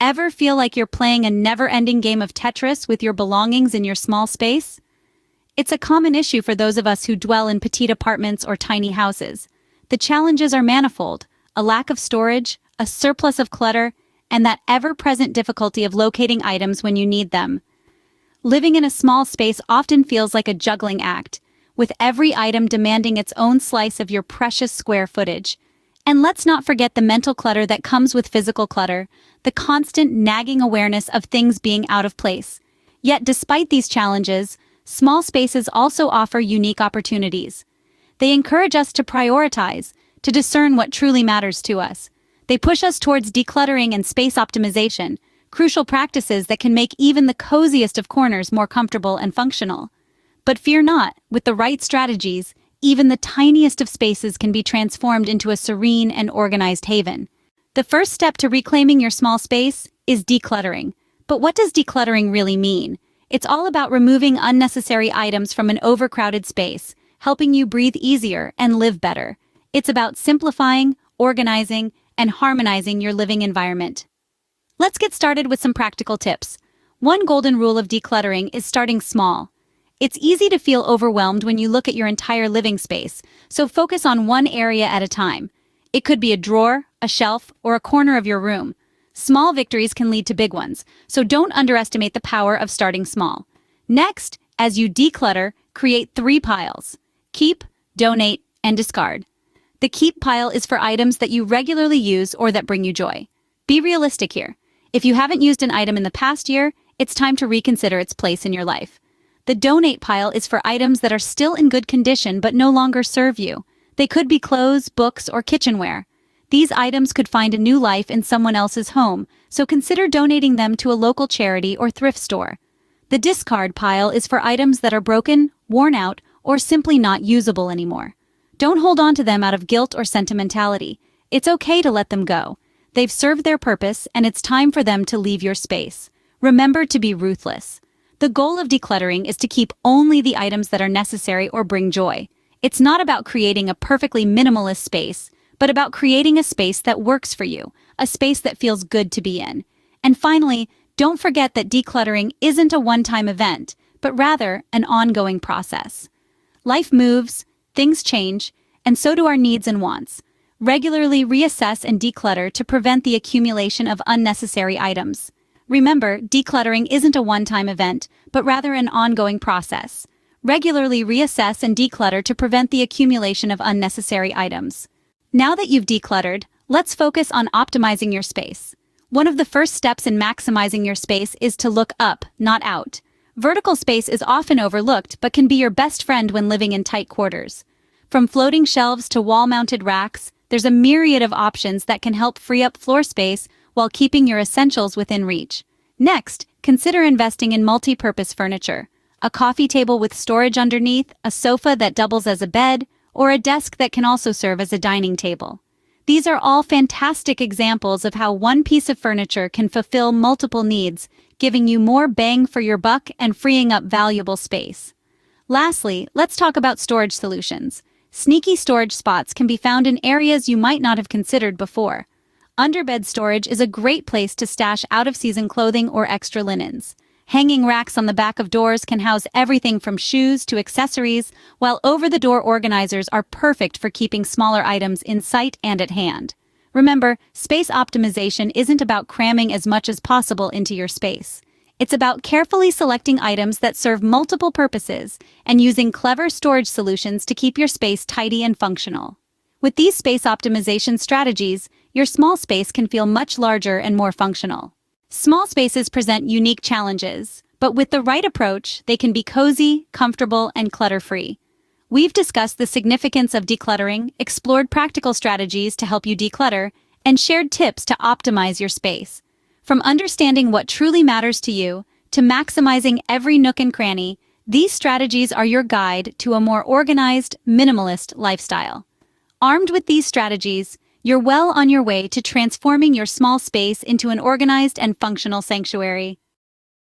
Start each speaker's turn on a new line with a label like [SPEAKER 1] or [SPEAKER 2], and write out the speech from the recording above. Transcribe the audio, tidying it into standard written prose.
[SPEAKER 1] Ever feel like you're playing a never-ending game of Tetris with your belongings in your small space? It's a common issue for those of us who dwell in petite apartments or tiny houses. The challenges are manifold: a lack of storage, a surplus of clutter, and that ever-present difficulty of locating items when you need them. Living in a small space often feels like a juggling act, with every item demanding its own slice of your precious square footage. And let's not forget the mental clutter that comes with physical clutter, the constant nagging awareness of things being out of place. Yet despite these challenges, small spaces also offer unique opportunities. They encourage us to prioritize, to discern what truly matters to us. They push us towards decluttering and space optimization, crucial practices that can make even the coziest of corners more comfortable and functional. But fear not, with the right strategies, even the tiniest of spaces can be transformed into a serene and organized haven. The first step to reclaiming your small space is decluttering. But what does decluttering really mean? It's all about removing unnecessary items from an overcrowded space, helping you breathe easier and live better. It's about simplifying, organizing, and harmonizing your living environment. Let's get started with some practical tips. One golden rule of decluttering is starting small. It's easy to feel overwhelmed when you look at your entire living space, so focus on one area at a time. It could be a drawer, a shelf, or a corner of your room. Small victories can lead to big ones, so don't underestimate the power of starting small. Next, as you declutter, create 3 piles: keep, donate, and discard. The keep pile is for items that you regularly use or that bring you joy. Be realistic here. If you haven't used an item in the past year, it's time to reconsider its place in your life. The donate pile is for items that are still in good condition but no longer serve you. They could be clothes, books, or kitchenware. These items could find a new life in someone else's home, so consider donating them to a local charity or thrift store. The discard pile is for items that are broken, worn out, or simply not usable anymore. Don't hold on to them out of guilt or sentimentality. It's okay to let them go. They've served their purpose, and it's time for them to leave your space. Remember to be ruthless. The goal of decluttering is to keep only the items that are necessary or bring joy. It's not about creating a perfectly minimalist space, but about creating a space that works for you, a space that feels good to be in. And finally, don't forget that decluttering isn't a one-time event, but rather an ongoing process. Life moves, things change, and so do our needs and wants. Regularly reassess and declutter to prevent the accumulation of unnecessary items. Remember, decluttering isn't a one-time event, but rather an ongoing process. Regularly reassess and declutter to prevent the accumulation of unnecessary items. Now that you've decluttered, let's focus on optimizing your space. One of the first steps in maximizing your space is to look up, not out. Vertical space is often overlooked, but can be your best friend when living in tight quarters. From floating shelves to wall-mounted racks, there's a myriad of options that can help free up floor space while keeping your essentials within reach. Next, consider investing in multi-purpose furniture. A coffee table with storage underneath, a sofa that doubles as a bed, or a desk that can also serve as a dining table. These are all fantastic examples of how one piece of furniture can fulfill multiple needs, giving you more bang for your buck and freeing up valuable space. Lastly, let's talk about storage solutions. Sneaky storage spots can be found in areas you might not have considered before. Underbed storage is a great place to stash out-of-season clothing or extra linens. Hanging racks on the back of doors can house everything from shoes to accessories, while over-the-door organizers are perfect for keeping smaller items in sight and at hand. Remember, space optimization isn't about cramming as much as possible into your space. It's about carefully selecting items that serve multiple purposes and using clever storage solutions to keep your space tidy and functional. With these space optimization strategies, your small space can feel much larger and more functional. Small spaces present unique challenges, but with the right approach, they can be cozy, comfortable, and clutter-free. We've discussed the significance of decluttering, explored practical strategies to help you declutter, and shared tips to optimize your space. From understanding what truly matters to you, to maximizing every nook and cranny, these strategies are your guide to a more organized, minimalist lifestyle. Armed with these strategies, you're well on your way to transforming your small space into an organized and functional sanctuary.